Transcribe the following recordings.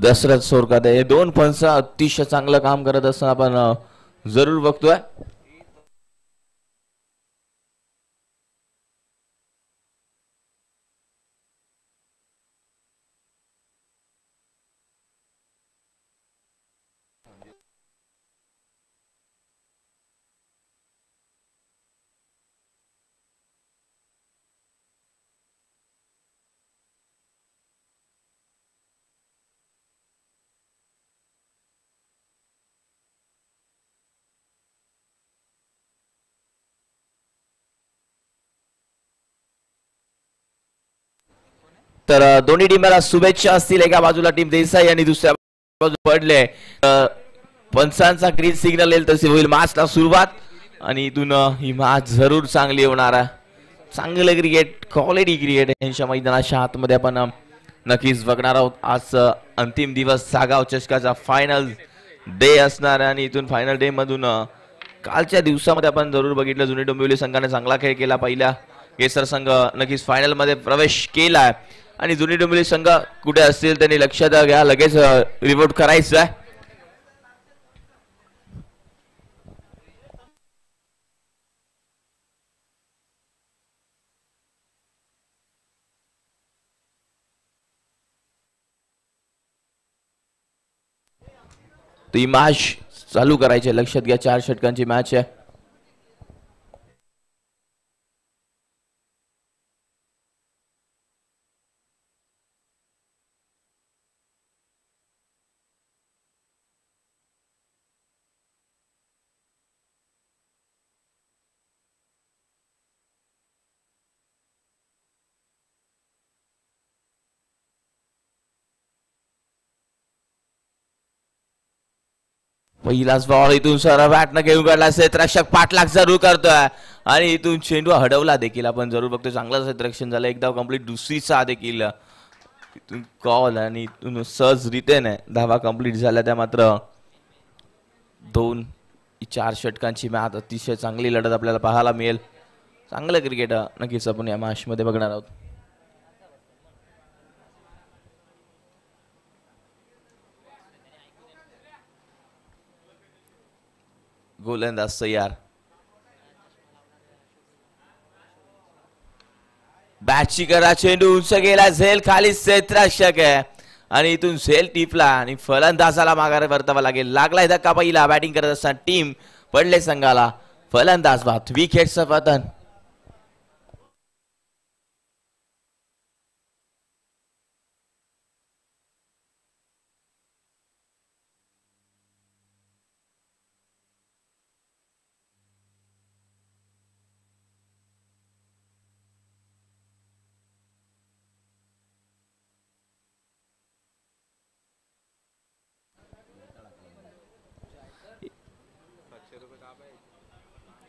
दशरथ सोरकात हे दोन पंच अतिशय चांगलं काम करत असताना आपण जरूर बघतोय. तर दोन्ही टीमला शुभेच्छा असतील. एका बाजूला टीम देसाई आणि दुसऱ्या बाजूला पडले पंचांचा ग्रीन सिग्नल येईल तसे होईल मॅचला सुरुवात. आणि इथून ही मॅच जरूर चांगली होणार आहे. चांगलं क्रिकेट क्वालिटी क्रिकेट यांच्या मैदानाच्या आतमध्ये आपण नक्कीच बघणार आहोत. आज अंतिम दिवस सागाव चषकाचा फायनल डे असणार आहे आणि इथून फायनल डे मधून कालच्या दिवसामध्ये आपण जरूर बघितलं जुनी डोंबिवली संघाने चांगला खेळ केला. पहिल्या केसर संघ नक्कीच फायनल मध्ये प्रवेश केलाय आणि जुनी डोंबिवली संघ कुठे असतील त्यांनी लक्षात घ्या लगेच रिपोर्ट करायचं आहे. ती मॅच चालू करायची लक्षात घ्या. 4 षटकांची मॅच आहे. पहिलाच बॉल इथून सर बॅटनं घेऊन काढला. क्षेत्ररक्षक पाठलाग जरूर करतोय आणि इथून चेंडू हडवला देखील आपण जरूर बघतोय. चांगलं क्षेत्ररक्षण झालं. एकदा कंप्लीट दुसरी सहा देखील इथून कॉल आणि इथून सहज रीतीने धावा कंप्लीट झाल्या. त्या मात्र 2-4 षटकांची मॅच अतिशय चांगली लढत आपल्याला पाहायला मिळेल. चांगलं क्रिकेट नक्कीच आपण या मॅच मध्ये बघणार आहोत. गोलंदाज तयार. बॅटची करा. चेंडू उंच गेला. झेल खाली. क्षेत्ररक्षक आहे आणि इथून झेल टिपला आणि फलंदाजाला माघारी परतावा लागेल. लागलाय धक्का पहिला. बॅटिंग करत असताना टीम पडले संघाला फलंदाज बाद. विकेटचं पतन.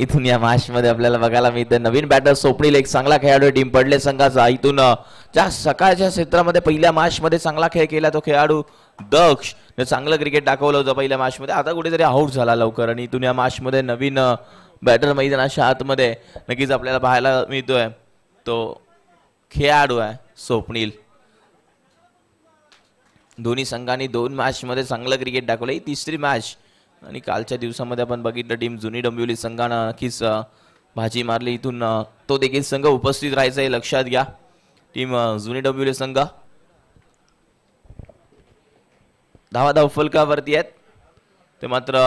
इथून या मॅच मध्ये आपल्याला बघायला मिळते नवीन बॅटर स्वप्नील एक चांगला खेळाडू टीम पडले संघाचा. इथून ज्या सकाळच्या क्षेत्रामध्ये पहिल्या मॅच मध्ये चांगला खेळ केला तो खेळाडू दक्ष चांगलं क्रिकेट दाखवलं होतं पहिल्या मॅच मध्ये. आता कुठेतरी आउट झाला लवकर आणि इथून या मॅच मध्ये नवीन बॅटर मैदानाच्या आतमध्ये नक्कीच आपल्याला पाहायला मिळतोय. तो खेळाडू आहे स्वप्नील. दोन्ही संघांनी 2 मॅच मध्ये चांगलं क्रिकेट दाखवलं. ही तिसरी मॅच आणि कालच्या दिवसामध्ये आपण बघितलं टीम जुनी डोंबिवली संघानं नक्कीच भाजी मारली. इथून तो देखील संघ उपस्थित राहायचा हे लक्षात घ्या. टीम जुनी डोंबिवली संघ धाव फलकावरती आहेत. ते मात्र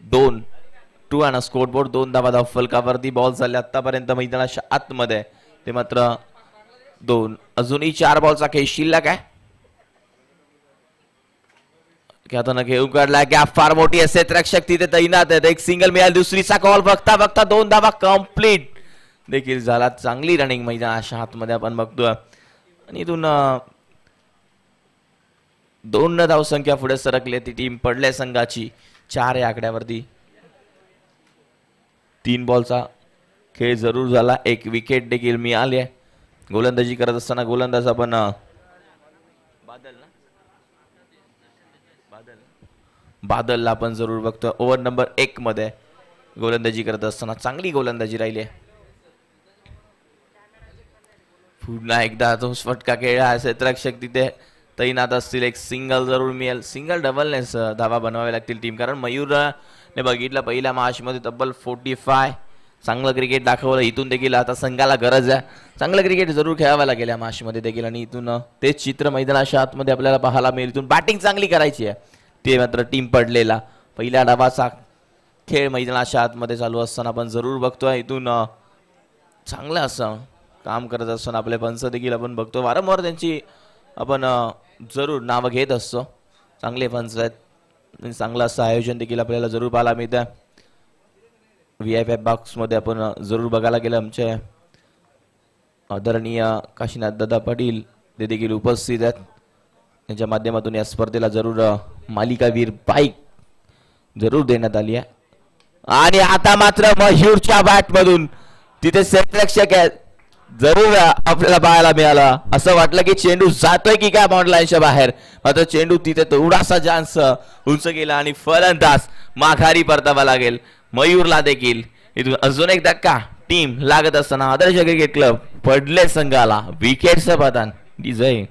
2 आणि स्कोर बोर्ड 2 धाव फलकावरती बॉल झाले आतापर्यंत मैदानाच्या आतमध्ये. ते मात्र 2 अजूनही 4 बॉलचा खेळ शिल्लक आहे. त्यातून घेऊन काढला. गॅप फार मोठी आहे. क्षेत्ररक्षक तिथे तैनात आहेत. एक सिंगल मिळाल. दुसरीचा कॉल बघता बघता 2 धावा कंप्लीट देखील झाला. चांगली रनिंग मैदानाच्या आतमध्ये आपण बघतोय आणि इथून 2 धाव संख्या पुढे सरकली. ती टीम पडल्या संघाची 4 या आकड्यावरती. 3 बॉलचा खेळ जरूर झाला. एक विकेट देखील मिळाली आहे. गोलंदाजी करत असताना गोलंदाज आपण बादलला आपण जरूर बघतो. ओव्हर नंबर 1 मध्ये गोलंदाजी करत असताना चांगली गोलंदाजी राहिली आहे. पुन्हा एकदा तो फटका खेळला. क्षेत्ररक्षक तिथे तैनात असतील. एक सिंगल जरूर मिळेल, सिंगल डबलनेच धावा बनवावे लागतील टीम, कारण मयूरने बघितलं पहिल्या मॅचमध्ये तब्बल 45 चांगलं क्रिकेट दाखवलं. इथून देखील आता संघाला गरज आहे, चांगलं क्रिकेट जरूर खेळावं लागेल या मॅचमध्ये देखील, आणि इथून तेच चित्र मैदानाच्या आतमध्ये आपल्याला पाहायला मिळेल. इथून बॅटिंग चांगली करायची आहे, ते मात्र टीम पडलेला पहिल्या डावाचा खेळ मैदानाच्या आतमध्ये चालू असताना आपण जरूर बघतोय. इथून चांगलं असं काम करत असताना आपले पंच देखील आपण बघतो, वारंवार त्यांची आपण जरूर नावं घेत असतो. चांगले पंच आहेत, चांगलं असं आयोजन देखील आपल्याला जरूर पाहायला मिळतं. VIP बॉक्समध्ये आपण जरूर बघायला गेलं आमचे आदरणीय काशीनाथ दादा पाटील ते देखील उपस्थित आहेत. त्यांच्या माध्यमातून या स्पर्धेला जरूर मालिकावीर बाईक जरूर देण्यात आली आहे. आणि आता मात्र मयूरच्या बॅटमधून तिथे क्षेत्ररक्षक आहे, जरूर आपल्याला पाहायला मिळाला. असं वाटलं की चेंडू जातोय की काय बाउंड्री लाईनच्या बाहेर, मात्र चेंडू तिथे थोडासा चान्स उंच गेला आणि फलंदाज माघारी परतावा लागेल मयूरला देखील. इथून अजून एक धक्का टीम लागत असताना आदर्श क्रिकेट क्लब पडले संघाला विकेटचं पतन. जय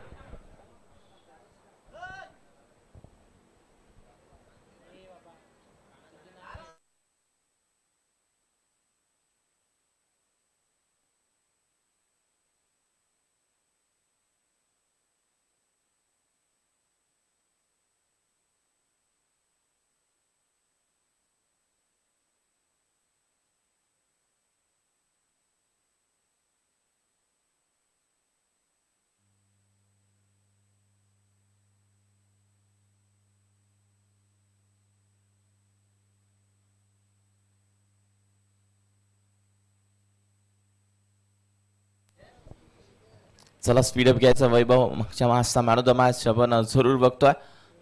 चला स्पीडअप घ्यायचा. वैभव मागच्या मॅचचा मॅन ऑफ द मॅच आपण जरूर बघतोय,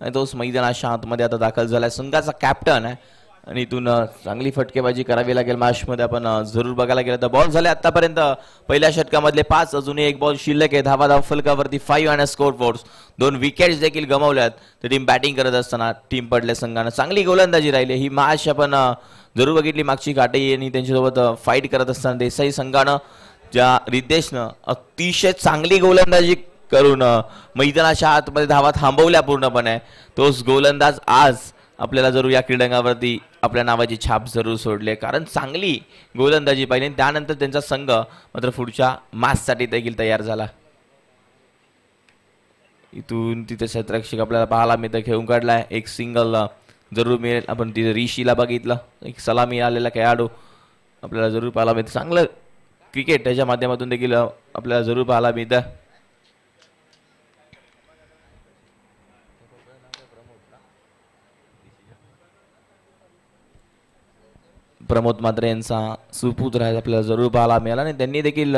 आणि तोच मैदानाच्या आतमध्ये आता दाखल झालाय. संघाचा कॅप्टन आहे, आणि इथून चांगली फटकेबाजी करावी लागेल मॅचमध्ये. आपण जरूर बघायला गेलं तर बॉल झाले आतापर्यंत पहिल्या षटकामधले 5, अजूनही एक बॉल शिल्लक आहे. धावा फलकावरती 5 आणि स्कोर बोर्ड्स, 2 विकेट्स देखील गमावल्यात. तर टीम बॅटिंग करत असताना टीम पडले संघानं चांगली गोलंदाजी राहिली. ही मॅच आपण जरूर बघितली मागची काटे आणि त्यांच्यासोबत फाईट करत असताना देसाई संघानं ज्या रितेशनं अतिशय चांगली गोलंदाजी करून मैदानाच्या आतमध्ये धावा थांबवल्या पूर्णपणे, तोच गोलंदाज आज आपल्याला जरूर या क्रीडांगणावरती आपल्या नावाची छाप जरूर सोडले, कारण चांगली गोलंदाजी पाहिली. त्यानंतर त्यांचा संघ मात्र पुढच्या मॅचसाठी देखील तयार झाला. इथून तिथे क्षेत्ररक्षक आपल्याला पाहायला मिळतं, खेळून काढलाय. एक सिंगल जरूर मिळेल. आपण तिथे ऋषीला बघितलं, एक सलामी आलेला खेळाडू आपल्याला जरूर पाहायला मिळतं. चांगलं क्रिकेट त्याच्या माध्यमातून देखील आपल्याला जरूर पाहायला मिळतं. प्रमोद मात्रे यांचा सुपुत्र आहे, आपल्याला जरूर पाहायला मिळाला. आणि त्यांनी देखील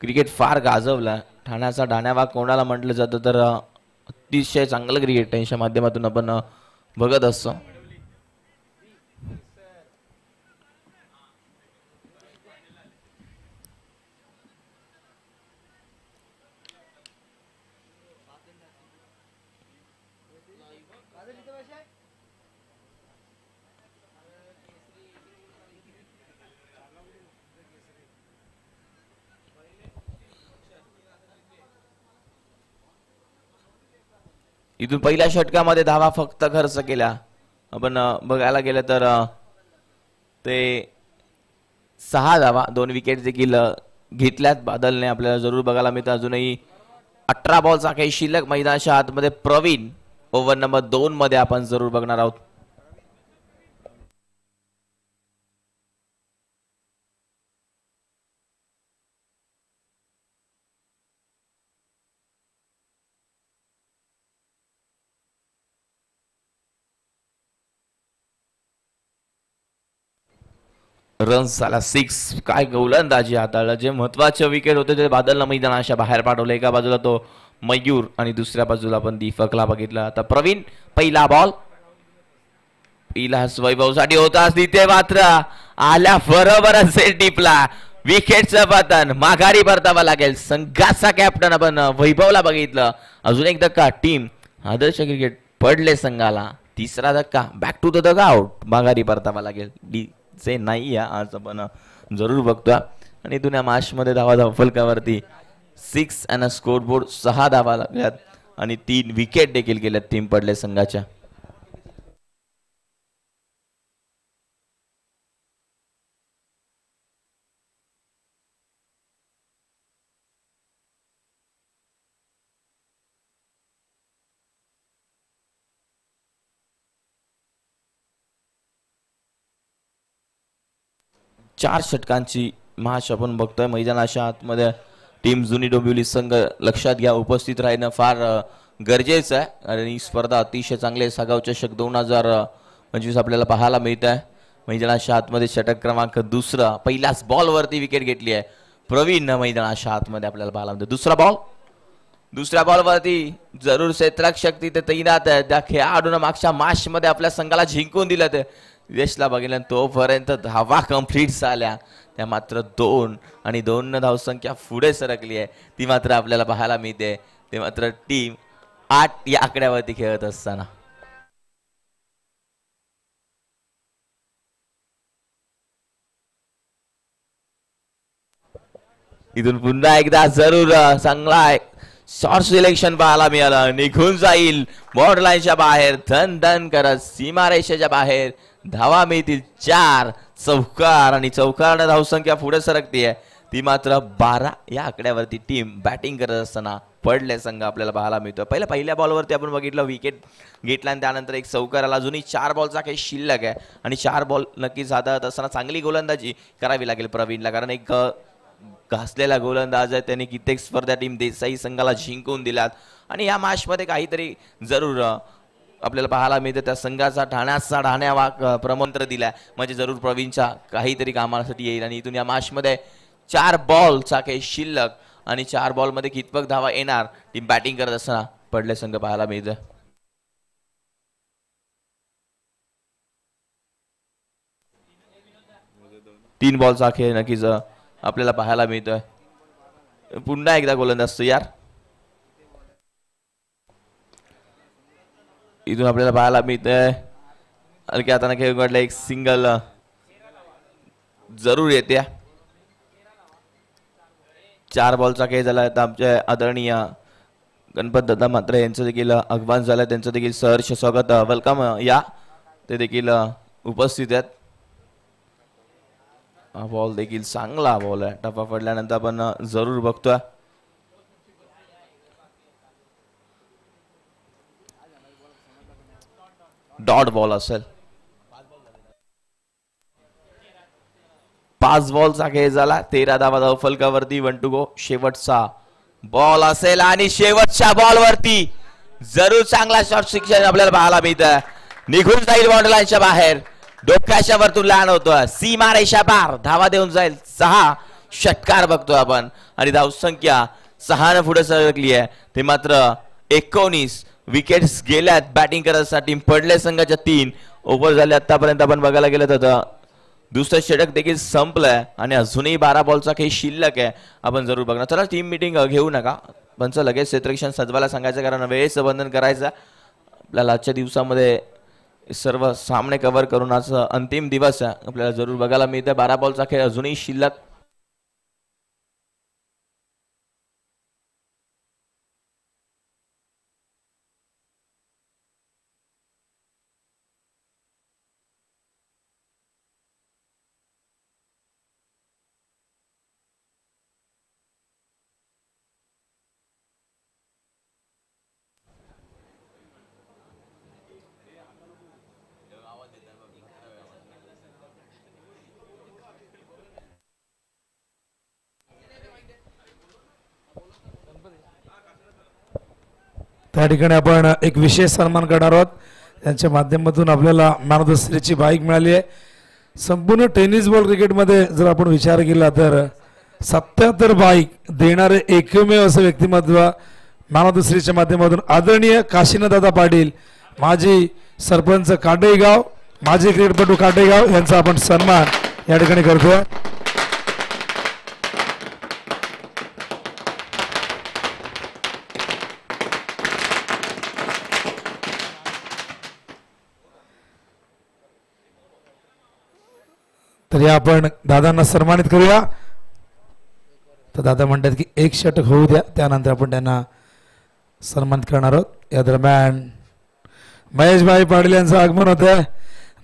क्रिकेट फार गाजवलं. ठाण्याचा डाण्यावाग कोणाला म्हटलं जातं, तर अतिशय चांगलं क्रिकेट त्यांच्या माध्यमातून आपण बघत असतो. इथून पहिल्या षटकामध्ये धावा फक्त खर्च केल्या. आपण बघायला गेलं तर ते 6 धावा, 2 विकेट देखील घेतल्यात बादलने, आपल्याला जरूर बघायला मिळतं. अजूनही 18 बॉलचा काही शिल्लक मैदानाच्या आतमध्ये. प्रवीण ओव्हर नंबर 2 मध्ये आपण जरूर बघणार आहोत. रन्स झाला 6. काय गोलंदाजी हाताळलं. जे महत्वाचे विकेट होते ते बादलनं मैदानाच्या बाहेर पाठवले. एका बाजूला तो मयूर आणि दुसऱ्या बाजूला आपण दीपकला बघितलं. आता प्रवीण पहिला बॉल, पहिला वैभवसाठी होता, तिथे मात्र आल्या बरोबरच टिपला. विकेटचं पतन, माघारी परतावा लागेल. संघाचा कॅप्टन आपण वैभवला बघितलं. अजून एक धक्का, टीम आदर्श क्रिकेट पडले संघाला. तिसरा धक्का, back to the dugout, माघारी परतावा लागेल. से नाही आज आपण जरूर बघतोय. आणि इथून या मॅच मध्ये धावा फलकावरती 6 आणि स्कोर बोर्ड 6 धावा लागल्यात. आणि 3 विकेट देखील गेल्यात टीम पडले संघाच्या. चार षटकांची मॅच आपण बघतोय मैदानाच्या आतमध्ये. टीम जुनी डोंबिवली संघ लक्षात घ्या, उपस्थित राहणं फार गरजेचं आहे आणि स्पर्धा अतिशय चांगले सागाव चषक 2025 आपल्याला पाहायला मिळत आहे. मैदानाच्या आतमध्ये षटक क्रमांक दुसरा, पहिल्याच बॉलवरती विकेट घेतली आहे प्रवीण मैदानाच्या आतमध्ये आपल्याला पाहायला मिळतं. दुसऱ्या बॉलवरती जरूर क्षेत्ररक्षक शक्ती ते तैनात आहे. त्या खेळाडूनं मागच्या मॅच मध्ये आपल्या संघाला जिंकून दिलं ते यशला बघितलं. तोपर्यंत धावा कंप्लीट झाल्या, त्या मात्र 2 आणि 2 धावसंख्या पुढे सरकली आहे ती मात्र आपल्याला पाहायला मिळते. ते मात्र टीम 8 या आकड्यावरती खेळत असताना. इथून पुन्हा एकदा जरूर चांगला शॉर्ट सिलेक्शन पाहायला मिळालं. निघून जाईल बॉर्डर लाईनच्या बाहेर, धन धन करत सीमारेषेच्या बाहेर. धावा मिळतील 4. चौकार आणि चौकारनं धावसंख्या पुढे सरकतीये ती मात्र 12 या आकड्यावरती टीम बॅटिंग करत असताना पडले संघ आपल्याला पाहायला मिळतो. पहिल्या बॉलवरती आपण बघितलं विकेट घेतला आणि त्यानंतर एक चौकार आला. अजूनही 4 बॉलचा काही शिल्लक आहे आणि 4 बॉल नक्कीच हातात असताना चांगली गोलंदाजी करावी लागेल प्रवीणला, कारण एक घासलेला गोलंदाज आहे. त्यांनी कित्येक स्पर्धा टीम देसाई संघाला जिंकून दिल्यात आणि या मॅच मध्ये काहीतरी जरूर आपल्याला पाहायला मिळतं. त्या संघाचा ठाण्याचा प्रमंत्र दिलाय म्हणजे जरूर प्रवीणच्या काहीतरी कामासाठी येईल. आणि इथून या मॅच मध्ये 4 बॉलचा काही शिल्लक आणि 4 बॉल मध्ये कितपत धावा येणार टीम बॅटिंग करत असताना पडले संघ पाहायला मिळतं. तीन बॉलचा खेळ नक्कीच आपल्याला पाहायला मिळतोय. पुन्हा एकदा गोलंदाज तयार. इथून आपल्याला पाहायला मिळतंय हलक्या हाताने खेळ उघडला, एक सिंगल जरूर येते. 4 बॉलचा खेळ झाला. तर आमचे आदरणीय गणपत दादा मात्र यांचं देखील आगमन झालं, त्यांचं देखील सहर्ष स्वागत, वेलकम या. ते देखील उपस्थित आहेत. हा बॉल देखील चांगला बॉल आहे, टप्पा पडल्यानंतर आपण जरूर बघतोय. डॉट बॉल असेल. 5 बॉलचा खेळ झाला. 13 धावा धाव फलकावरती. 1 टू गो. शेवटचा बॉल असेल आणि शेवटच्या बॉल वरती जरूर चांगला शॉट शिक्षण आपल्याला पाहायला मिळतं. निघून जाईल बॉर्डर लाईनच्या बाहेर, डोक्याच्या वरतून लहान होतोय, सीमारेषा पार धावा देऊन जाईल. 6 षटकार बघतोय आपण आणि धावसंख्या 6 ने पुढे सरकली आहे. ते मात्र 19 विकेट्स गेल्यात बॅटिंग करण्यासाठी. पडले संघाच्या 3 ओव्हर झाले आतापर्यंत आपण बघायला गेलं तर दुसरं षटक देखील संपलंय आणि अजूनही 12 बॉलचा काही शिल्लक आहे. आपण जरूर बघणार. चला टीम मीटिंग घेऊ नका, पंच लगेच क्षेत्ररक्षण सजवायला सांगायचं, कारण वेळेचं बंधन करायचं आपल्याला. आजच्या दिवसामध्ये सर्व सामने कव्हर करून आज अंतिम दिवस आहे, आपल्याला जरूर बघायला मिळतं. 12 बॉलचा खेळ अजूनही शिल्लक. त्या ठिकाणी आपण एक विशेष सन्मान करणार आहोत. त्यांच्या माध्यमातून आपल्याला मॅन ऑफ द सिरीजची बाईक मिळाली आहे. संपूर्ण टेनिस बॉल क्रिकेटमध्ये जर आपण विचार केला तर 77 बाईक देणारे एकमेव असं व्यक्तिमत्व मॅन ऑफ द सिरीजच्या माध्यमातून आदरणीय काशीनाथदादा पाटील, माजी सरपंच काटेगाव, माजी क्रिकेटपटू काटेगाव यांचा आपण सन्मान या ठिकाणी करतोय. तरी आपण दादांना सन्मानित करूया. तर दादा म्हणतात की एक षटक होऊ द्या, त्यानंतर आपण त्यांना सन्मानित करणार आहोत। या दरम्यान महेशभाई पाटील यांचं आगमन होत आहे।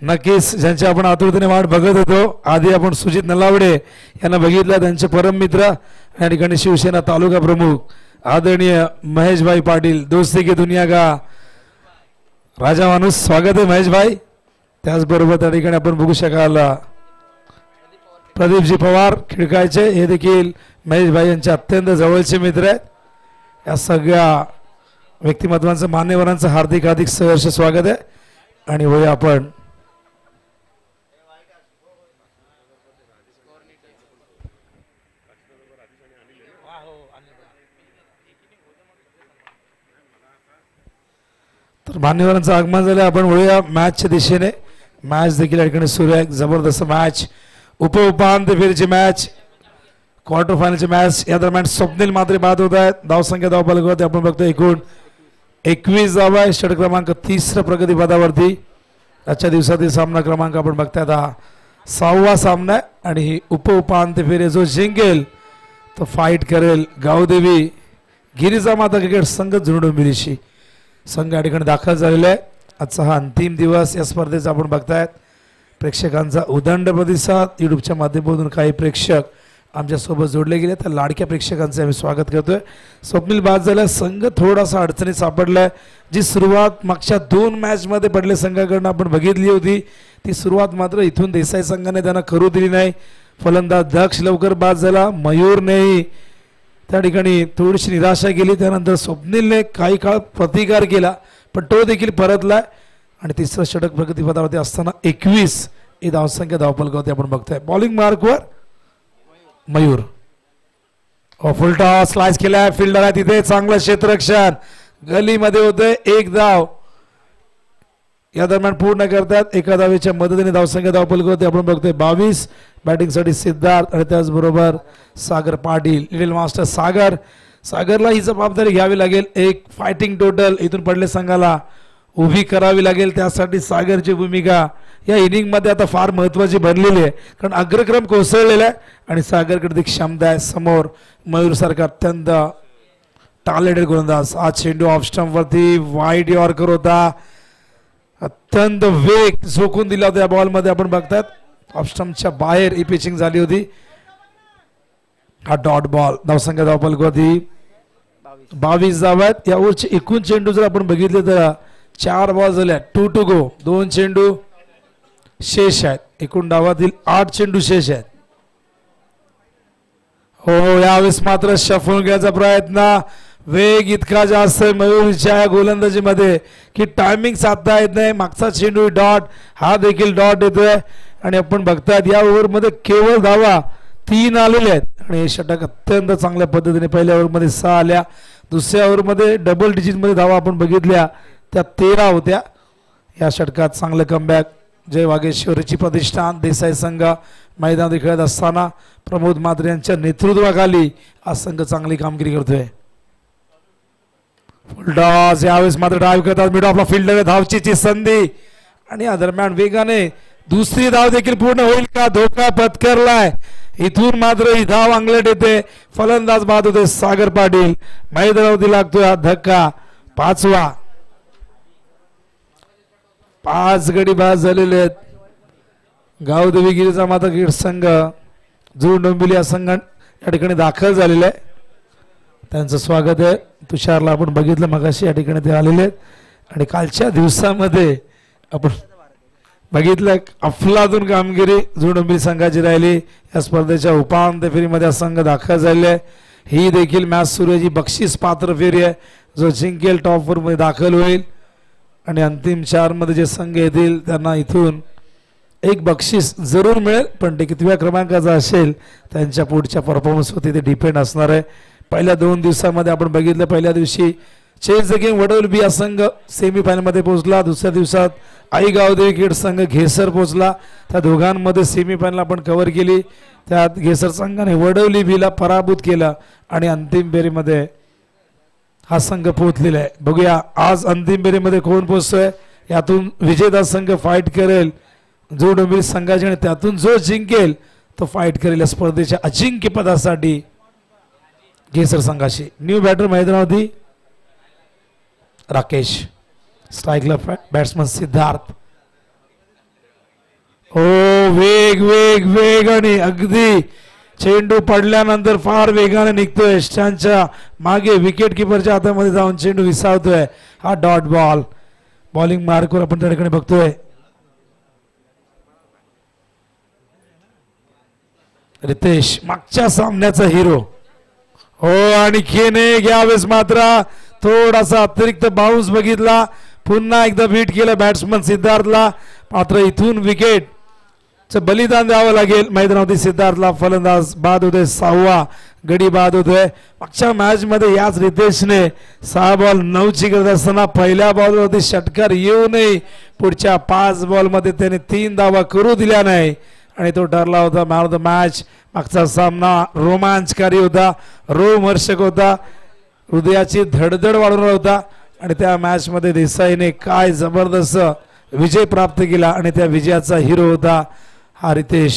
नक्कीच ज्यांची आपण आतुरतेने वाट बघत होतो, आधी आपण सुजित नलावडे यांना बघितलं, त्यांचे परम मित्र या ठिकाणी शिवसेना तालुका प्रमुख आदरणीय महेशभाई पाटील, दोस्ती की दुनिया का राजा माणूस। स्वागत आहे महेशभाई। त्याचबरोबर त्या ठिकाणी आपण बघू शकाल प्रदीपजी पवार खिडकायचे, हे देखील महेशभाई यांचे अत्यंत जवळचे मित्र आहेत। या सगळ्या व्यक्तिमत्वांचं, मान्यवरांचं हार्दिक हार्दिक सहर्ष स्वागत आहे। आणि होय आपण तर मान्यवरांचं आगमन झालं, आपण वळूया मॅचच्या दिशेने। मॅच देखील या ठिकाणी सुरू आहे, जबरदस्त मॅच, उपांत्य फेरीची मॅच, क्वार्टर फायनलची मॅच। या दरम्यान स्वप्नील मात्रे बाद होत आहेत, धावसंख्या धावफलक होते आपण बघतो एकूण 21 धावा आहे, षटक क्रमांक 30 प्रगती पदावरती। आजच्या दिवसातील सामना क्रमांक आपण बघताय हा 6वा सामना आहे आणि ही उपांत्य फेरी जो जिंकेल तो फाईट करेल गावदेवी गिरिजा माता क्रिकेट संघ जुनडोंबिवलीशी। संघ या ठिकाणी दाखल झालेला आहे। आजचा हा अंतिम दिवस या स्पर्धेचा आपण बघतायत। प्रेक्षकांचा उदंड प्रतिसाद, यूट्यूबच्या माध्यमातून काही प्रेक्षक आमच्यासोबत जोडले गेले, तर लाडक्या प्रेक्षकांचे आम्ही स्वागत करतोय। स्वप्नील बाद झाला, संघ थोडासा अडचणीत सापडलाय। जी सुरुवात मागच्या 2 मॅचमध्ये पडले संघाकडून आपण बघितली होती, ती सुरुवात मात्र इथून देसाई संघाने त्यांना करू दिली नाही। फलंदाज दक्ष लवकर बाद झाला, मयूरनेही त्या ठिकाणी थोडीशी निराशा केली, त्यानंतर स्वप्नीलने काही काळ प्रतिकार केला पण तो देखील परतलाय आणि तिसरं षटक प्रगतीपदावरती असताना 21 ही धावसंख्या धावफलकावरती आपण बघतोय। बॉलिंग मार्कवर मयूर, फुल टॉस स्लाइस केलाय, फिल्डर आहे तिथे, चांगलं क्षेत्ररक्षण, गलीमध्ये होते, 1 धाव या दरम्यान पूर्ण करतात। एका धावेच्या मदतीने धावसंख्या धावफलकावरती आपण बघतोय 22। बॅटिंगसाठी सिद्धार्थ आणि त्याचबरोबर सागर पाटील, लिटिल मास्टर सागरला ही जबाबदारी घ्यावी लागेल। एक फायटिंग टोटल इथून पडले संघाला उभी करावी लागेल, त्यासाठी सागरची भूमिका या इनिंग मध्ये आता फार महत्त्वाची बनलेली आहे, कारण अग्रक्रम कोसळलेला आहे आणि सागरकडे क्षमता आहे। समोर मयूर सारखा अत्यंत टॅलेंटेड गोलंदाज, आज चेंडू ऑफ स्टंप वरती वाईट यॉर्कर होता, अत्यंत वेग झोकून दिला होता या बॉल मध्ये आपण बघतात। ऑफ स्टंपच्या बाहेर ही पिचिंग झाली होती। हा डॉट बॉल, धावसंख्या धावफलकावरती 22 धावा आहेत। यावरचे एकूण चेंडू जर आपण बघितले तर 4 बॉल झाले, 2 to go, 2 चेंडू शेष आहेत, एकूण डावातील 8 चेंडू शेष आहेत। हो, यावेळेस मात्र शफून घ्यायचा प्रयत्न, वेग इतका जास्त आहे मयूरच्या गोलंदाजीमध्ये की टायमिंग साधता येत नाही। मागचा चेंडू डॉट, हा देखील डॉट येतोय आणि आपण बघतायत या ओव्हरमध्ये केवळ धावा 3 आलेले आहेत आणि हे षटक अत्यंत चांगल्या पद्धतीने पहिल्या ओव्हरमध्ये 6 आल्या, दुसऱ्या ओव्हरमध्ये डबल डिजिटमध्ये धावा आपण बघितल्या त्या 13 होत्या। या षटकात चांगलं कमबॅक, जय वागेश्वरीची प्रतिष्ठान देसाई संघ मैदानात खेळत असताना प्रमोद मात्रे यांच्या नेतृत्वाखाली हा संघ चांगली कामगिरी करतोय। फुलटॉस, यावेळेस मात्र ड्राईव्ह करतात, मिड ऑफला फिल्डर धावचीची संधी आणि या दरम्यान वेगाने दुसरी धाव देखील पूर्ण होईल का, धोका पत्करलाय, इथून मात्र ही धाव अंगलट येते, फलंदाज बाद होते सागर पाटील, मैदानावरती लागतोय हा धक्का। 5वा, 5 गडी बाद झालेले आहेत। गावदेवी गिरिजा माता क्रिकेट संघ जुनडोंबिवली या संघ या ठिकाणी दाखल झालेला आहे, त्यांचं स्वागत आहे। तुषारला आपण बघितलं मगाशी, या ठिकाणी ते आलेले आहेत आणि कालच्या दिवसामध्ये आपण बघितलं अफलातून कामगिरी जुनडोंबिवली संघाची राहिली। या स्पर्धेच्या उपांत्य फेरीमध्ये संघ दाखल झालेले आहे। ही देखील मॅच सुरू आहे, जी बक्षीस पात्र फेरी आहे, जो जिंकेल टॉप 4 मध्ये दाखल होईल आणि अंतिम 4 मध्ये जे संघ येतील त्यांना इथून एक बक्षीस जरूर मिळेल, पण ते कितव्या क्रमांकाचा असेल त्यांच्या पुढच्या परफॉर्मन्सवरती ते डिपेंड असणार आहे। पहिल्या 2 दिवसामध्ये आपण बघितलं, पहिल्या दिवशी चेस द गेम वडवलबी हा संघ सेमीफायनलमध्ये पोहोचला, दुसऱ्या दिवसात आई गावदेवी क्रिकेट संघ घेसर पोहोचला। त्या दोघांमध्ये सेमीफायनल आपण कव्हर केली, त्यात घेसर संघाने वडवलीबीला पराभूत केलं आणि अंतिम फेरीमध्ये हा संघ पोहोचलेला आहे। बघूया आज अंतिम फेरीमध्ये कोण पोहोचतोय, यातून विजेता संघ फाईट करेल जुनडोंबिवली संघाची आणि त्यातून जो जिंकेल तो फाईट करेल या स्पर्धेच्या अजिंक्यपदासाठी घेसर संघाशी। न्यू बॅटर मैदानावरती राकेश. स्ट्राईकला बॅट्समन सिद्धार्थ. ओ वेग वेग वेग आणि अगदी चेंडू पडल्यानंतर फार वेगाने निघतोय. यष्टांच्या मागे विकेट किपरच्या हातामध्ये जाऊन चेंडू विसावतोय. हा डॉट बॉल. बॉलिंग मार्कवर आपण त्या ठिकाणी बघतोय. रितेश मागच्या सामन्याचा हिरो. हो आणखीन एक यावेळेस मात्र थोडासा अतिरिक्त बाउन्स बघितला. पुन्हा एकदा बीट केलं बॅट्समन सिद्धार्थला. मात्र इथून विकेट बलिदान द्यावं लागेल मैदानावरती सिद्धार्थला. फलंदाज बाद होतोय. 6वा गडी बाद होतोय. मागच्या मॅच मध्ये याच रितेशने 6 बॉल 9 ची करत असताना पहिल्या बॉलवरती षटकार येऊनही पुढच्या 5 बॉल मध्ये त्याने 3 धावा करू दिल्या नाही आणि तो ठरला होता मॅन ऑफ द मॅच. मागचा सामना रोमांचकारी होता, रोमहर्षक होता, हृदयाची धडधड वाढवणारा होता आणि त्या मॅच मध्ये देसाईने काय जबरदस्त विजय प्राप्त केला आणि त्या विजयाचा हिरो होता हा रितेश.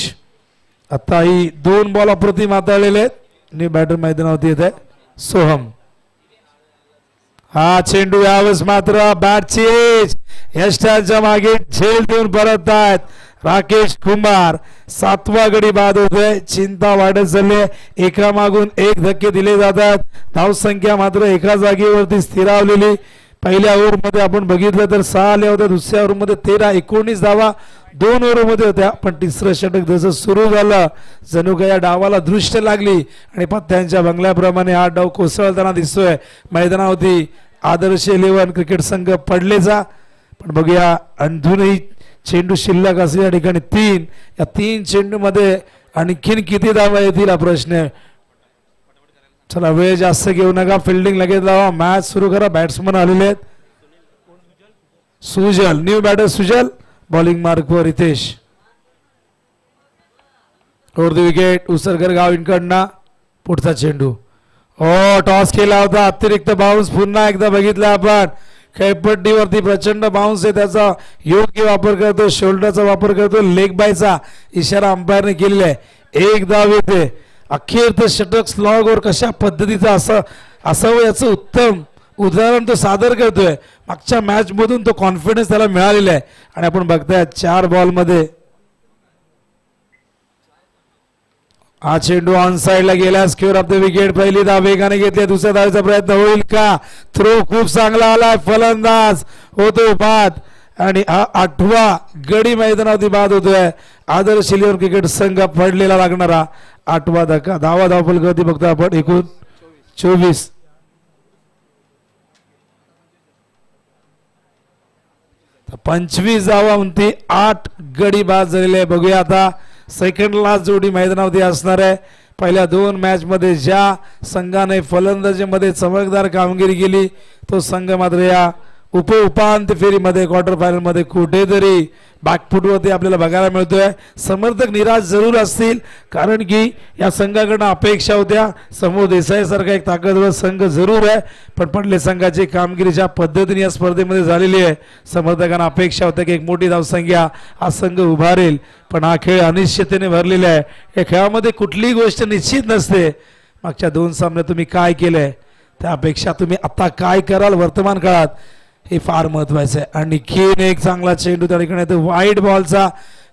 आताही 2 बॉल अप्रतिम हाताळलेले आहेत. न्यू बॅटर मैदानावरती येत आहे सोहम. हा चेंडू यावेळेस मात्र बॅटची एज यष्टांच्या मागे झेल देऊन परत आहेत राकेश कुमार. 7वा गडी बाद होतोय. चिंता वाढत चालली. एका मागून एक धक्के दिले जातात. धावसंख्या मात्र एका जागेवरती स्थिरावलेली. पहिल्या ओव्हरमध्ये आपण बघितलं तर 6 आल्या होत्या. दुसऱ्या ओव्हरमध्ये 13-19 धावा 2 ओव्हरमध्ये होत्या. पण तिसरं षटक जसं सुरू झालं जणू काही या डावाला दृष्ट लागली आणि पत्त्यांच्या बंगल्याप्रमाणे हा डाव कोसळताना दिसतोय मैदानावरती. आदर्श 11 क्रिकेट संघ पडलेचा. पण बघूया अजूनही चेंडू शिल्लक असले या ठिकाणी 3. या 3 चेंडू मध्ये आणखीन किती धावा येतील हा प्रश्न आहे. चला वेळ जास्त घेऊ नका. फिल्डिंग लगेच लावा. मॅच सुरू करा. बॅट्समन आलेले आहेत. Sujal new batter Sujal. Bowling मार्कवर रितेश. ओव्हर द विकेट उसरकर गावींकडनं पुढचा चेंडू. हो टॉस केला होता. अतिरिक्त बाउन्स पुन्हा एकदा बघितला आपण. खेळपट्टीवरती प्रचंड बाउन्स आहे. त्याचा योग्य वापर करतो. शोल्डरचा वापर करतो. लेग बायचा इशारा अंपायरने केलेला आहे. 1 धाव येते. अखेर तर षटक स्लॉगवर कशा पद्धतीचं असावं याचं उत्तम उदाहरण तो सादर करतोय. मागच्या मॅच मधून तो कॉन्फिडन्स त्याला मिळालेला आहे आणि आपण बघताय 4 बॉल मध्ये हा चेंडू ऑन साइडला गेला. Square of the wicket. पहिली धाव वेगाने घेतली. दुसऱ्या धावेचा प्रयत्न होईल का? थ्रो खूप चांगला आलाय. फलंदाज होतो बाद आणि हा 8वा गडी मैदानावरती बाद होतोय. आदर्श 11 क्रिकेट संघ पडलेला लागणारा 8वा धक्का. धावफल गती बघतो आपण एकूण 24. तर 25 धावा म्हणते 8 गडी बाद झालेले. बघूया आता सेकंड लास्ट जोडी मैदानावरती असणार आहे. पहिल्या 2 मॅच मध्ये ज्या संघाने फलंदाजीमध्ये चमकदार कामगिरी केली तो संघ मात्र या उपांत्य फेरीमध्ये क्वार्टर फायनल मध्ये कुठेतरी बॅकफुटवरती आपल्याला बघायला मिळतोय. समर्थक निराश जरूर असतील कारण की या संघाकडनं अपेक्षा होत्या. समोर देसाई सारखा एक ताकदवर संघ जरूर आहे पण पडले संघाची कामगिरी ज्या पद्धतीने या स्पर्धेमध्ये झालेली आहे समर्थकांना अपेक्षा होत्या की एक मोठी धावसंख्या हा संघ उभारेल. पण हा खेळ अनिश्चिततेने भरलेला आहे. या खेळामध्ये कुठलीही गोष्ट निश्चित नसते. मागच्या 2 सामन्यात तुम्ही काय केलंय त्यापेक्षा तुम्ही आता काय कराल वर्तमान काळात हे फार महत्वाचं आहे. आणखीन एक चांगला चेंडू त्या ठिकाणी वाईट बॉलचा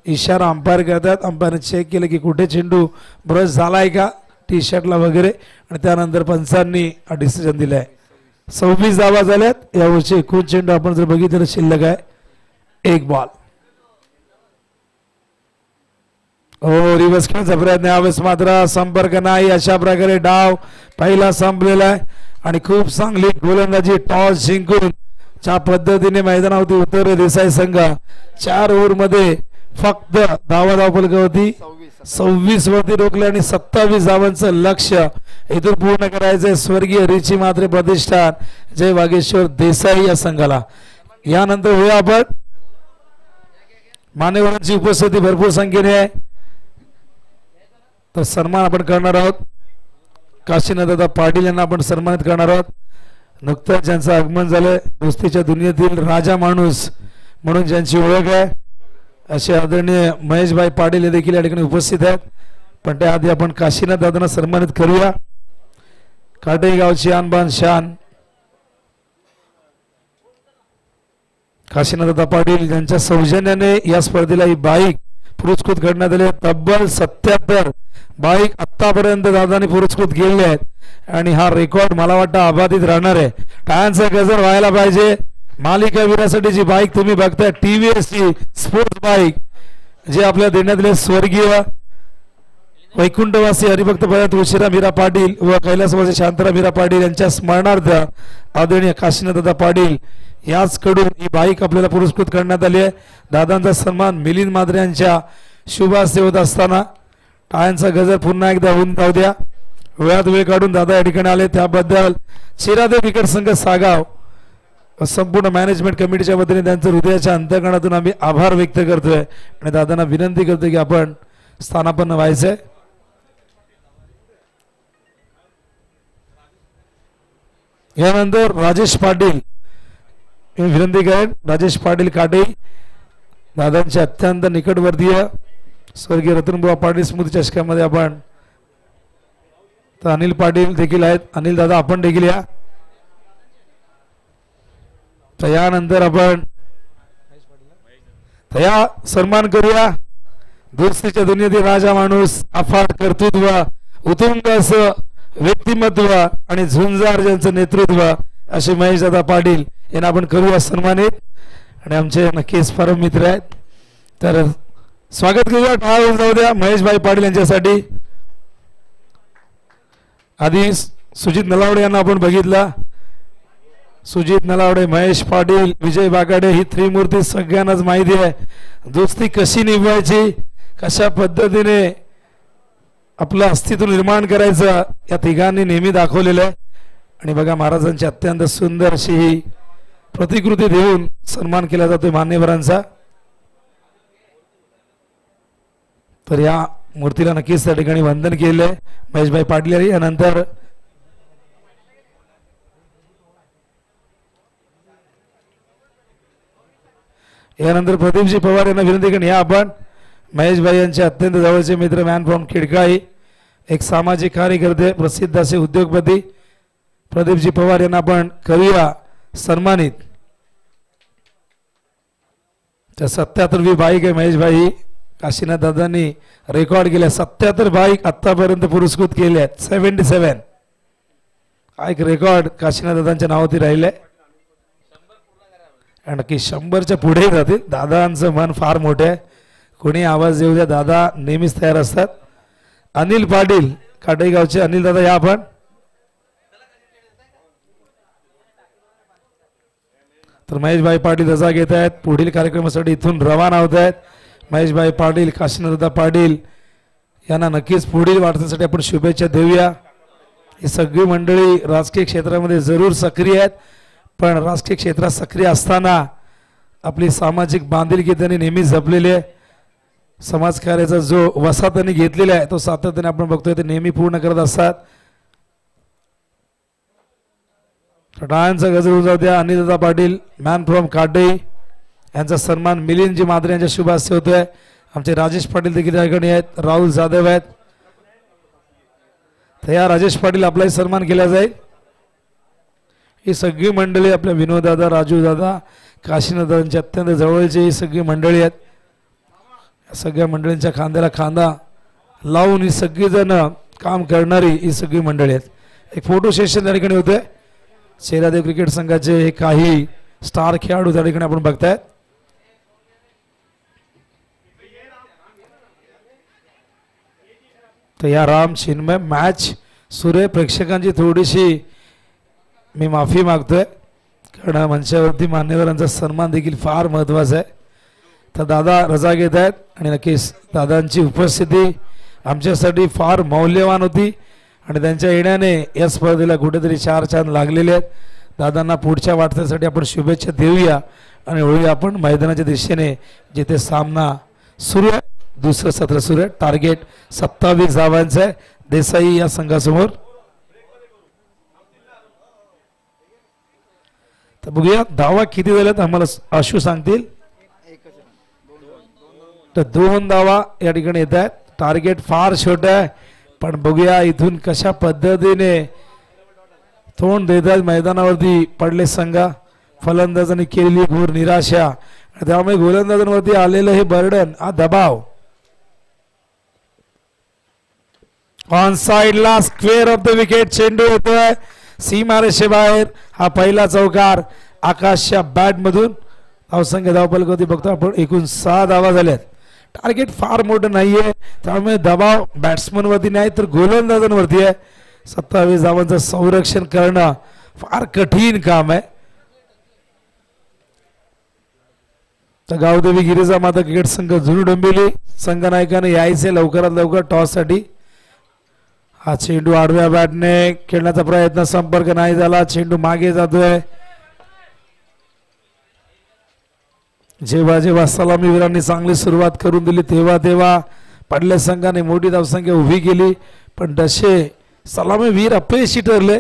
इशारा अंपायर करतात. अंपायरने चेक केलं की कुठे चेंडू ब्रश झालाय का टी शर्टला वगैरे आणि त्यानंतर पंचांनी हा डिसिजन दिलाय. 26 धावा झाल्यात. यावरचे एकूण चेंडू आपण जर बघितलं शिल्लक आहे 1 बॉल. हो रिव्हर्स खेळण्याचा प्रयत्न यावेळेस मात्र संपर्क नाही. अशा प्रकारे डाव पहिला संपलेला आहे आणि खूप चांगली गोलंदाजी टॉस जिंकून ज्या पद्धतीने मैदानावरती उतरले देसाई संघ 4 ओव्हर मध्ये फक्त धावफलक होती 26 वरती रोखले आणि 27 धावांचं लक्ष्य इथून पूर्ण करायचंय स्वर्गीय रिची मात्रे प्रतिष्ठान जय वागेश्वर देसाई या संघाला. यानंतर होऊया आपण मान्यवरांची उपस्थिती भरपूर संख्येने आहे तर सन्मान आपण करणार आहोत. काशीनाथ पाटील यांना आपण सन्मानित करणार आहोत. नुकतंच ज्यांचं आगमन झालंय कुस्तीच्या दुनियेतील राजा माणूस म्हणून ज्यांची ओळख आहे असे आदरणीय महेशभाई पाटील हे देखील या ठिकाणी उपस्थित आहेत. पण त्याआधी आपण काशीनाथ दादांना सन्मानित करूया. काटेगावची आणबान शान काशीनाथ पाटील यांच्या सौजन्याने या स्पर्धेला ही बाईक पुरस्कृत करण्यात आली. तब्बल 77 बाईक आतापर्यंत दादांनी पुरस्कृत केले आहेत आणि हा रेकॉर्ड मला वाटतं अबाधित राहणार आहे. टाळ्यांचा गजर व्हायला पाहिजे. मालिका वीरासाठी जी बाईक तुम्ही बघताय TVS ची स्पोर्ट्स बाईक जे आपल्या देण्यात आले स्वर्गीय वैकुंठवासी हरिभक्त भगत तुळशीराम मीरा पाटील व कैलासवासी शांताराम मीरा पाटील यांच्या स्मरणार्थ आदरणीय काशीनाथ पाटील याच कडून ही बाईक आपल्याला पुरस्कृत करण्यात आली आहे. दादांचा सन्मान मिलिंद माद्रे यांच्या शुभ हस्ते होत असताना टाळ्यांचा गजर पुन्हा एकदा होऊन जाऊ द्या. वेळात वेळ काढून दादा या ठिकाणी आले त्याबद्दल चिरादेव क्रिकेट संघ सागाव संपूर्ण मॅनेजमेंट कमिटीच्या वतीने त्यांचं हृदयाच्या अंतःकरणातून आम्ही आभार व्यक्त करतोय आणि दादांना विनंती करतोय की आपण स्थानापन्न व्हायचंय. यानंतर राजेश पाटील विनंती करेन. राजेश पाटील काटे दादांचे अत्यंत निकटवर्तीय स्वर्गीय रतनबुवा पाटील स्मृती चषकामध्ये आपण तर अनिल पाटील देखील आहेत. अनिल दादा आपण देखील या. तर यानंतर आपण या सन्मान करूया दोस्तीच्या दुनियेतील राजा माणूस अफाट कर्तृत्व उत्तुंग असं व्यक्तिमत्व आणि झुंजार ज्यांचं नेतृत्व असे महेशदादा पाटील यांना आपण करूया सन्मानित आणि आमचे नक्कीच परम मित्र आहेत. तर स्वागत करूया. टाळ्या जाऊ द्या महेशभाई पाटील यांच्यासाठी. आधी सुजित नलावडे यांना आपण बघितला. सुजित नलावडे, महेश पाटील, विजय बागाडे ही त्रिमूर्ती सगळ्यांनाच माहिती आहे. दोस्ती कशी निभवायची, कशा पद्धतीने आपलं अस्तित्व निर्माण करायचं या तिघांनी नेहमी दाखवलेलं आहे. आणि बघा महाराजांची अत्यंत सुंदर अशी ही प्रतिकृती देऊन सन्मान केला जातोय मान्यवरांचा. तर या मूर्तीला नक्कीच त्या ठिकाणी वंदन केले महेशभाई पाटील. यानंतर प्रदीपजी पवार यांना विनंती करून या आपण. महेशभाई यांचे अत्यंत जवळचे मित्र मॅन फ्रॉम खिडकाई, एक सामाजिक कार्यकर्ते, प्रसिद्ध असे उद्योगपती प्रदीपजी पवार यांना आपण करूया सन्मानित. त्या 77वी बाईक आहे महेशभाई. काशीनाथ दादांनी रेकॉर्ड केल्या 77 बाईक आतापर्यंत पुरस्कृत केल्या आहेत. 77 हा एक रेकॉर्ड काशीनाथ दादांच्या नावावरती राहिलंय. नक्की 100च्या पुढे जातील. दादांचं मन फार मोठं आहे. कोणी आवाज देऊ द्या दादा नेहमीच तयार असतात. अनिल पाटील काटेगावचे अनिल दादा या आपण. तर महेशभाई पाटील रजा घेत आहेत. पुढील कार्यक्रमासाठी इथून रवाना होत आहेत. महेशभाई पाटील, काशीनाथ पाटील यांना नक्कीच पुढील वाटचालीसाठी आपण शुभेच्छा देऊया. ही सगळी मंडळी राजकीय क्षेत्रामध्ये जरूर सक्रिय आहेत, पण राजकीय क्षेत्रात सक्रिय असताना आपली सामाजिक बांधिलकी त्यांनी नेहमी जपलेली आहे. समाजकार्याचा जो वसा त्यांनी घेतलेला आहे तो सातत्याने आपण बघतोय ते नेहमी पूर्ण करत असतात. टाळ्यांचा गजर होऊन जाऊ द्या. अनिलदादा पाटील मॅन फ्रॉम काटे यांचा सन्मान मिलिंदजी माद्रे यांच्या शुभ हस्ते होतोय. आमचे राजेश पाटील देखील या ठिकाणी आहेत. राहुल जाधव आहेत. तर या राजेश पाटील आपलाही सन्मान केला जाईल. ही सगळी मंडळी आपल्या विनोददादा, राजूदादा, काशीनाथांची अत्यंत जवळची ही सगळी मंडळी आहेत. या सगळ्या मंडळींच्या खांद्याला खांदा लावून ही सगळी जण काम करणारी ही सगळी मंडळी आहेत. एक फोटो सेशन त्या ठिकाणी होते. शेरादेव क्रिकेट संघाचे काही स्टार खेळाडू त्या ठिकाणी आपण बघतायत. तर या राम चिन्मय मॅच सुरे प्रेक्षकांची थोडीशी मी माफी मागतोय, कारण मंचावरती मान्यवरांचा सन्मान देखील फार महत्त्वाचा आहे. तर दादा रजा घेत आहेत आणि नक्कीच दादांची उपस्थिती आमच्यासाठी फार मौल्यवान होती आणि त्यांच्या येण्याने या स्पर्धेला कुठेतरी 4 चांद लागलेले आहेत. दादांना पुढच्या वाटचालीसाठी आपण शुभेच्छा देऊया आणि वळूया आपण मैदानाच्या दिशेने, जिथे सामना सुरू आहे. दुसरं सत्र सुरू आहे. टार्गेट 27 धावांचं आहे देसाई या संघासमोर. तर बघूया धावा किती झाल्यात आम्हाला आशू सांगतील. तर 2 धावा या ठिकाणी येत आहेत. टार्गेट फार छोटं आहे, पण बघूया इथून कशा पद्धतीने तोंड देतात मैदानावरती पडले संघ. फलंदाजांनी केलेली घोर निराशा, त्यामुळे गोलंदाजांवरती आलेलं हे बर्डन, हा दबाव. ऑन साइडला स्क्वेअर ऑफ द विकेट चेंडू येतोय सीमारेषे बाहेर. हा पहिला चौकार आकाशच्या बॅट मधून. धावसंख्या धावफलकावरती बघतो आपण एकूण 6 धावा झाल्यात. टार्गेट फार मोठं नाहीये, त्यामुळे दबाव बॅट्समन वरती नाही तर गोलंदाजांवरती आहे. 27 धावांचं संरक्षण करणं फार कठीण काम आहे. तर गावदेवी गिरिजा माता क्रिकेट संघ जुनी डोंबिवली संघनायकाने यायचे लवकरात लवकर टॉस साठी. हा चेंडू आडव्या बॅटने खेळण्याचा प्रयत्न, संपर्क नाही झाला, चेंडू मागे जातोय. जेव्हा जेव्हा सलामीवीरांनी चांगली सुरुवात करून दिली तेव्हा पडल्या संघाने मोठी धावसंख्या उभी केली, पण तसे सलामीवीर अपयशी ठरले.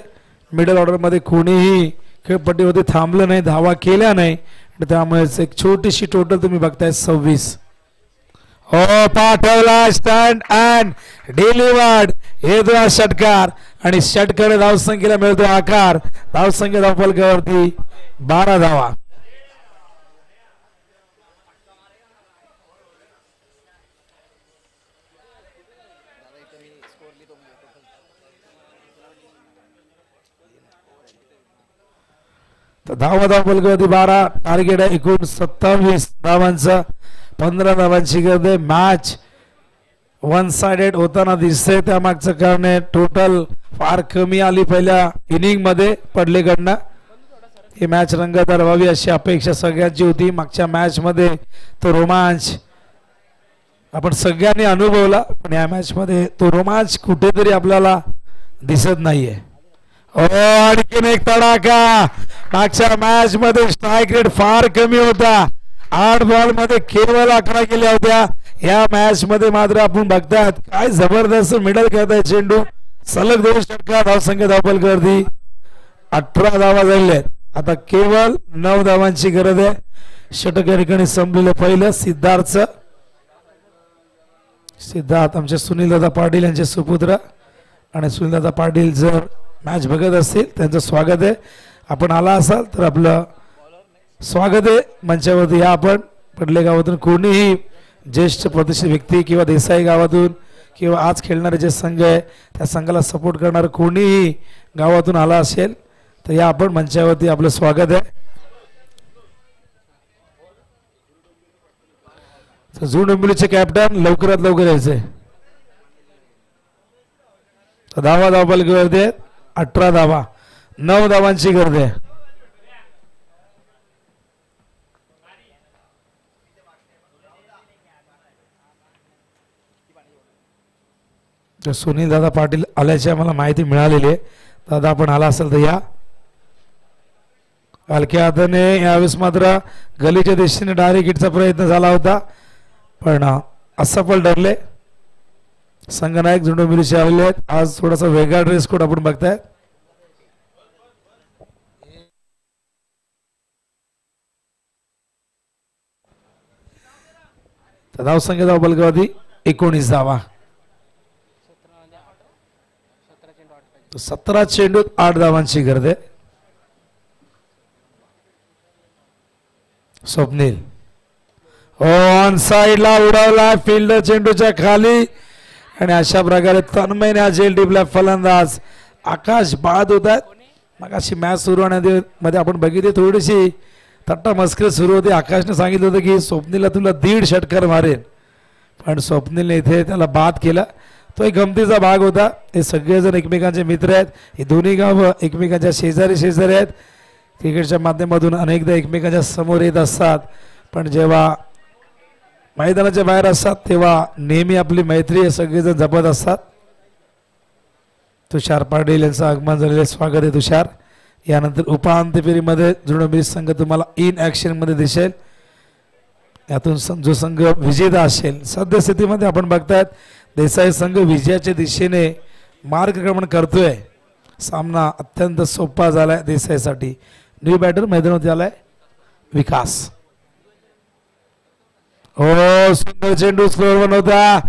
मिडल ऑर्डर मध्ये कोणीही खेळपट्टीवरती थांबलं नाही, धावा केल्या नाही, त्यामुळे एक छोटीशी टोटल तुम्ही बघताय 26. हो पाठवला स्टँड अँड डिलिव्हर्ड, येतो षटकार आणि षटकार धावसंख्येला मिळतो आकार. धावसंख्या धावफलकावरती 12 धावा. तर धावफलकावरती 12, टार्गेट आहे एकूण 27 धावांचं. 15 धावांची गरज आहे. मॅच वन साइडेड होताना दिसतंय, त्यामागचं कारण आहे टोटल फार कमी आली पहिल्या इनिंग मध्ये पडलेकडनं. ही मॅच रंगतदार व्हावी अशी अपेक्षा सगळ्यांची होती. मागच्या मॅच मध्ये तो रोमांच आपण सगळ्यांनी अनुभवला, पण या मॅच मध्ये तो रोमांच कुठेतरी आपल्याला दिसत नाहीये. आणखीन एक तडाखा. मागच्या मॅच मध्ये स्ट्राईक रेट फार कमी होता, 8 बॉल मध्ये केवळ 11 केल्या होत्या. या मॅच मध्ये मात्र आपण बघतात काय जबरदस्त मिडल खेळताय चेंडू. सलग 2 षटकार. धावसंख्या धावफलकावरती 18 धावा झालेल्या आहेत. आता केवळ 9 धावांची गरज आहे. षटक या ठिकाणी संपलेलं पहिलं सिद्धार्थ आमचे सुनीलदादा पाटील यांचे सुपुत्र, आणि सुनीलदादा पाटील जर मॅच बघत असतील त्यांचं स्वागत आहे. आपण आला असाल तर आपलं स्वागत आहे मंचावरती. या आपण पडले गावातून कोणीही ज्येष्ठ प्रतिष्ठित व्यक्ती किंवा देसाई गावातून किंवा आज खेळणारे जे संघ आहे त्या संघाला सपोर्ट करणारे कोणीही गावातून आला असेल तर या आपण मंचावरती आपलं स्वागत आहे. तर जुनी डोंबिवलीचे कॅप्टन लवकरात लवकर यायचे. धावा धावफलकावरती 18 धावा, 9 धावांची गरज आहे. सुनील दादा पाटील आल्याची आम्हाला माहिती मिळालेली आहे. दादा आपण आला असेल तर या. हलक्या हाताने यावेळेस मात्र गलीच्या दिशेने डायरेक्ट हिटचा प्रयत्न झाला होता, पण असफल ठरले. संघनायक जुनी डोंबिवलीचे आलेले आहेत. आज थोडासा वेगळा ड्रेस कोड आपण बघताय. धावसंख्या धावफलकावरती 19 धावा. 17 चेंडूत 8 धावांची गरज आहे. स्वप्नील ऑन साइडला उडवला फिल्डर चेंडूच्या खाली, आणि अशा प्रकारे तन्मयने हा झेल टिपला. फलंदाज आकाश बाद होत आहेत. मग अशी मॅच सुरू होण्यामध्ये आपण बघितली थोडीशी थट्टा मस्करी सुरू होती. आकाशने सांगितलं होतं की स्वप्नीलला तुला 1.5 षटकार मारेन, पण स्वप्नीलने इथे त्याला बाद केला. तो एक गमतीचा भाग होता. हे सगळेजण एकमेकांचे मित्र आहेत. हे दोन्ही गावं एकमेकांच्या शेजारी आहेत. क्रिकेटच्या माध्यमातून अनेकदा एकमेकांच्या समोर येत असतात, पण जेव्हा मैदानाच्या बाहेर असतात तेव्हा नेहमी आपली मैत्री सगळेजण जपत असतात. तुषार पाटील यांचं आगमन झालेले स्वागत आहे तुषार. यानंतर उपांत्य फेरीमध्ये जुनी डोंबिवली संघ तुम्हाला इन ऍक्शन मध्ये दिसेल. यातून जो संघ विजेता असेल, सद्यस्थितीमध्ये आपण बघतायत देसाई संघ विजयाच्या दिशेने मार्गक्रमण करतोय. सामना अत्यंत सोपा झालाय देसाईसाठी. न्यू बॅटर मैदानावरती आलाय विकास. हो सुंदर चेंडू स्कोअर बनवता.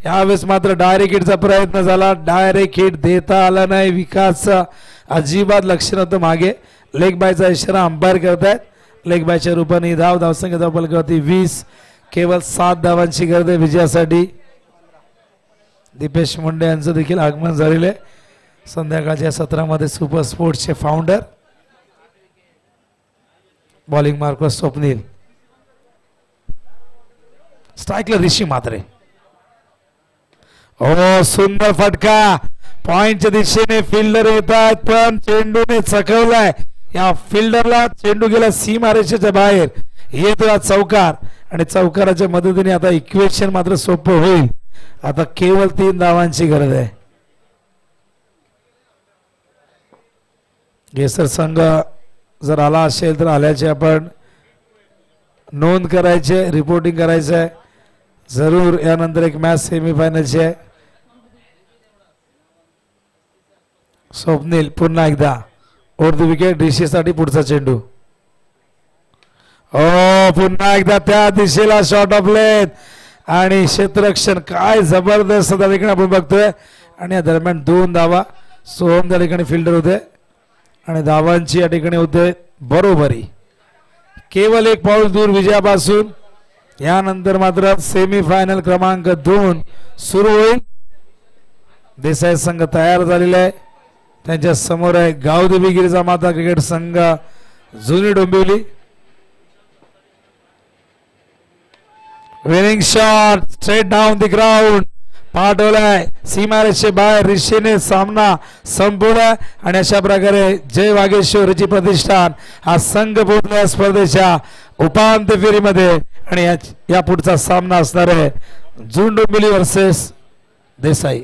यावेळेस मात्र डायरेक्ट हिटचा प्रयत्न झाला. डायरेक्ट हिट देता आला नाही. विकासचा अजिबात लक्ष नव्हतं मागे. लेग बायचा इशारा अंपायर करतायत. लेग बायच्या रूपाने धावसंख्या धावफलकावरती 20. केवळ 7 धावांची गरज आहे विजयासाठी. दीपेश मुंडे यांचं देखील आगमन झालेलं आहे. संध्याकाळच्या सत्रामध्ये सुपर स्पोर्ट्सचे फाउंडर. Bowling marker Swapnil. स्ट्राईकला ऋषी म्हात्रे. ओ सुंदर फटका. पॉइंटच्या दिशेने फिल्डर येत आहेत पण चेंडूने चकवलाय. या फिल्डरला चेंडू गेला सीमारेषेच्या बाहेर. येतो चौकार आणि चौकाराच्या मदतीने आता इक्वेशन मात्र सोपं होईल. आता केवळ 3 धावांची गरज आहे. गेसर संघ जर आला असेल तर आल्याचे आपण नोंद करायचे, रिपोर्टिंग करायचं आहे जरूर. यानंतर एक मॅच सेमीफायनलची आहे. स्वप्नील पुन्हा एकदा ओव्हर द विकेट. ऋषीसाठी पुढचा चेंडू. पुन्हा एकदा त्या दिशेला शॉट ऑफ लेंथ आणि क्षेत्ररक्षण काय जबरदस्त त्या ठिकाणी आपण बघतोय. आणि या दरम्यान 2 धावा. सोहम त्या ठिकाणी फिल्डर होते आणि धावांची या ठिकाणी होते बरोबरी. केवळ 1 पाऊल दूर विजयापासून. यानंतर मात्र सेमीफायनल क्रमांक 2 सुरू होईल. देसाई संघ तयार झालेला आहे. त्यांच्या समोर आहे गावदेवी गिरिजा माता क्रिकेट संघ जुनी Dombivli. Winning shot straight down the ground. पाठवलाय सीमारेषे बाहेर. ऋषीने सामना संपवला आणि अशा प्रकारे जय वागेश्वरीची प्रतिष्ठान हा संघ पोहोचला स्पर्धेच्या उपांत्य फेरीमध्ये. आणि या पुढचा सामना असणार आहे जुनी डोंबिवली वर्सेस देसाई.